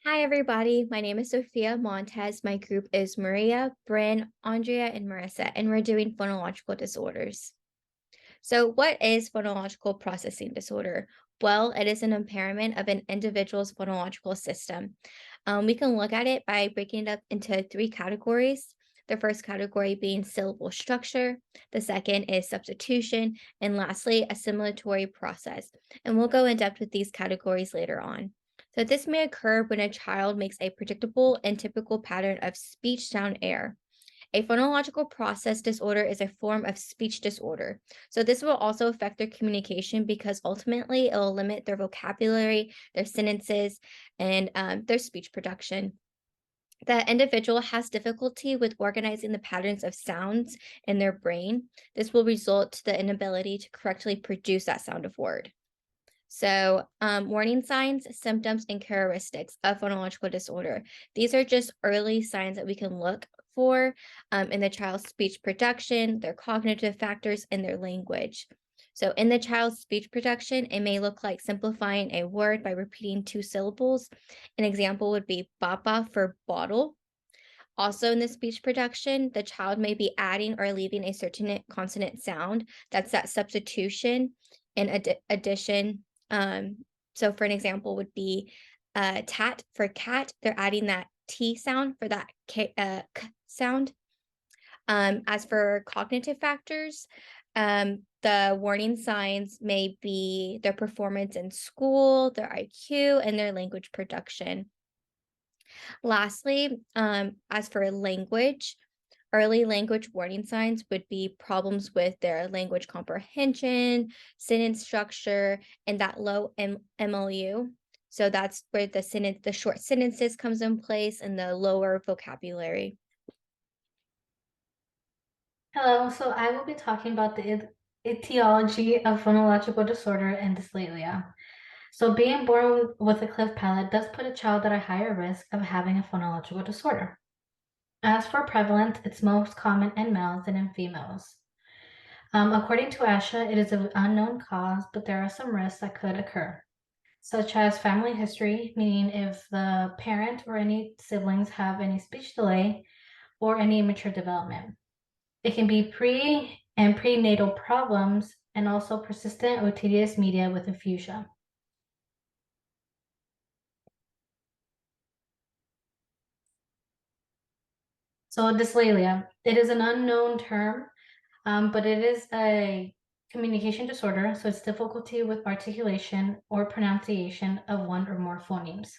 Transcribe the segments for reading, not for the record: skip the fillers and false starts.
Hi, everybody. My name is Sophia Montez. My group is Maria, Bryn, Andrea, and Marissa, and we're doing phonological disorders. So, what is phonological processing disorder? Well, it is an impairment of an individual's phonological system. We can look at it by breaking it up into three categories. The first category being syllable structure, the second is substitution, and lastly, assimilatory process. And we'll go in depth with these categories later on. So, this may occur when a child makes a predictable and typical pattern of speech sound error. A phonological process disorder is a form of speech disorder. So, this will also affect their communication because ultimately it will limit their vocabulary, their sentences, and their speech production. The individual has difficulty with organizing the patterns of sounds in their brain. This will result to the inability to correctly produce that sound of word. So, warning signs, symptoms, and characteristics of phonological disorder. These are just early signs that we can look for in the child's speech production, their cognitive factors, and their language. So, in the child's speech production, it may look like simplifying a word by repeating two syllables. An example would be baba for bottle. Also, in the speech production, the child may be adding or leaving a certain consonant sound. That's that substitution and addition. So, for an example, would be tat for cat. They're adding that T sound for that k sound. As for cognitive factors, the warning signs may be their performance in school, their IQ, and their language production. Lastly, as for language, early language warning signs would be problems with their language comprehension, sentence structure, and that low MLU. So that's where the short sentences comes in place and the lower vocabulary. Hello, so I will be talking about the etiology of phonological disorder and dyslexia. So being born with a cleft palate does put a child at a higher risk of having a phonological disorder. As for prevalence, it's most common in males than in females. According to ASHA, it is of unknown cause, but there are some risks that could occur, such as family history, meaning if the parent or any siblings have any speech delay or any immature development. It can be pre and prenatal problems and also persistent otitis media with aphasia. So dyslexia, it is an unknown term, but it is a communication disorder. So it's difficulty with articulation or pronunciation of one or more phonemes.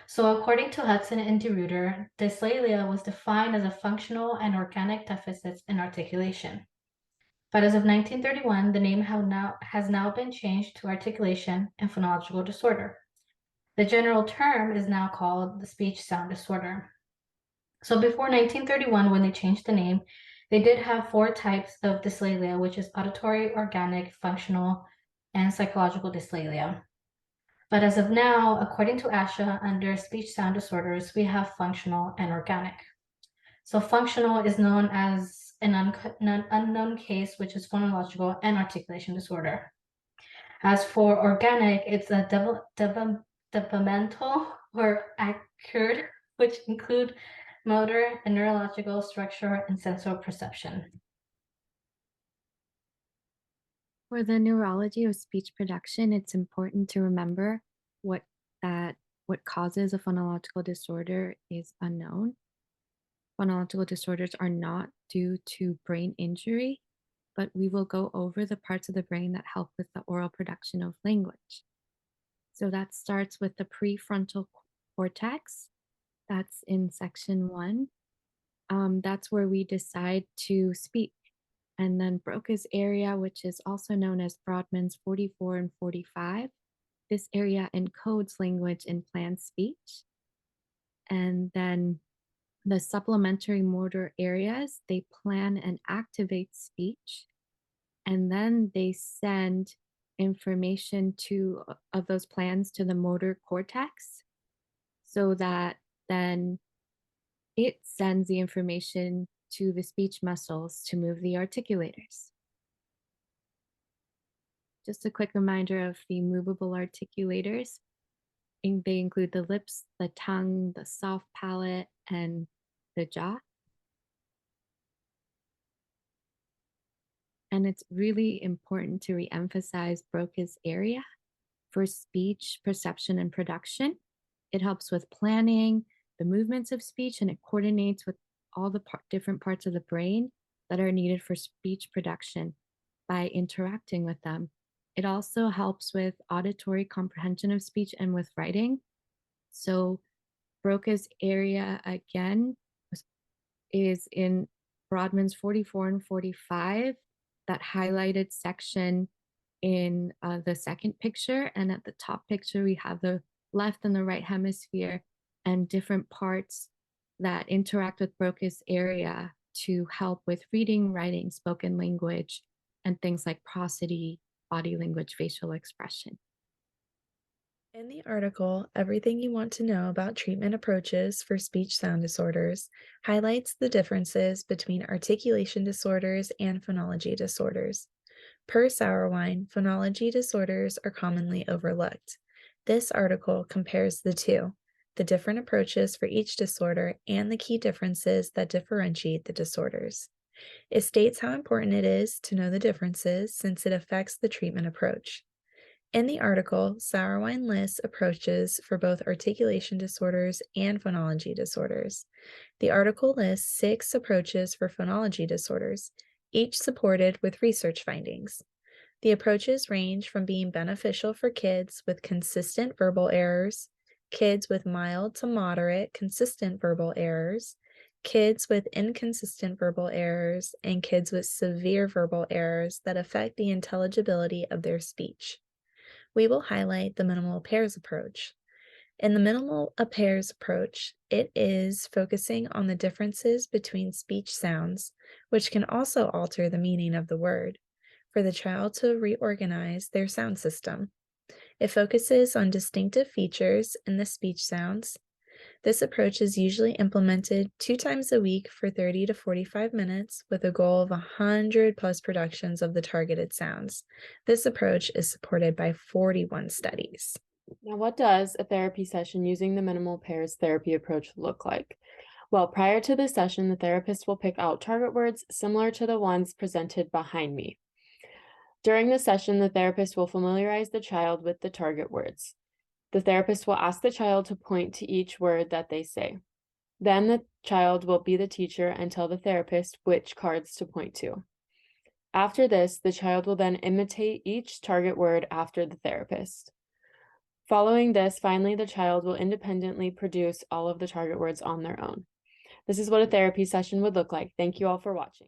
So according to Hudson and DeRuyter, dyslexia was defined as a functional and organic deficits in articulation. But as of 1931, the name has now been changed to articulation and phonological disorder. The general term is now called the speech sound disorder. So before 1931, when they changed the name, they did have four types of dyslexia, which is auditory, organic, functional, and psychological dyslexia. But as of now, according to ASHA, under speech sound disorders, we have functional and organic. So functional is known as an unknown case, which is phonological and articulation disorder. As for organic, it's a developmental or accurate, which include motor and neurological structure and sensor perception. For the neurology of speech production, it's important to remember what that what causes a phonological disorder is unknown. Phonological disorders are not due to brain injury, but we will go over the parts of the brain that help with the oral production of language. So that starts with the prefrontal cortex. That's in section 1. That's where we decide to speak. And then Broca's area, which is also known as Brodmann's 44 and 45. This area encodes language in planned speech. And then the supplementary motor areas, they plan and activate speech. And then they send information of those plans to the motor cortex so that then it sends the information to the speech muscles to move the articulators. Just a quick reminder of the movable articulators. They include the lips, the tongue, the soft palate, and the jaw. And it's really important to reemphasize Broca's area for speech, perception, and production. It helps with planning the movements of speech, and it coordinates with all the different parts of the brain that are needed for speech production by interacting with them. It also helps with auditory comprehension of speech and with writing. So Broca's area again is in Brodmann's 44 and 45, that highlighted section in the second picture. And at the top picture, we have the left and the right hemisphere and different parts that interact with Broca's area to help with reading, writing, spoken language, and things like prosody, body language, facial expression. In the article, Everything You Want to Know About Treatment Approaches for Speech Sound Disorders highlights the differences between articulation disorders and phonology disorders. Per Sauerwein, phonology disorders are commonly overlooked. This article compares the two, the different approaches for each disorder, and the key differences that differentiate the disorders. It states how important it is to know the differences since it affects the treatment approach. In the article, Sauerwein lists approaches for both articulation disorders and phonology disorders. The article lists 6 approaches for phonology disorders, each supported with research findings. The approaches range from being beneficial for kids with consistent verbal errors, kids with mild to moderate consistent verbal errors, kids with inconsistent verbal errors, and kids with severe verbal errors that affect the intelligibility of their speech. We will highlight the minimal pairs approach. In the minimal pairs approach, it is focusing on the differences between speech sounds, which can also alter the meaning of the word, for the child to reorganize their sound system. It focuses on distinctive features in the speech sounds. This approach is usually implemented 2 times a week for 30 to 45 minutes with a goal of 100 plus productions of the targeted sounds. This approach is supported by 41 studies. Now, what does a therapy session using the minimal pairs therapy approach look like? Well, prior to the session, the therapist will pick out target words similar to the ones presented behind me. During the session, the therapist will familiarize the child with the target words. The therapist will ask the child to point to each word that they say. Then the child will be the teacher and tell the therapist which cards to point to. After this, the child will then imitate each target word after the therapist. Following this, finally, the child will independently produce all of the target words on their own. This is what a therapy session would look like. Thank you all for watching.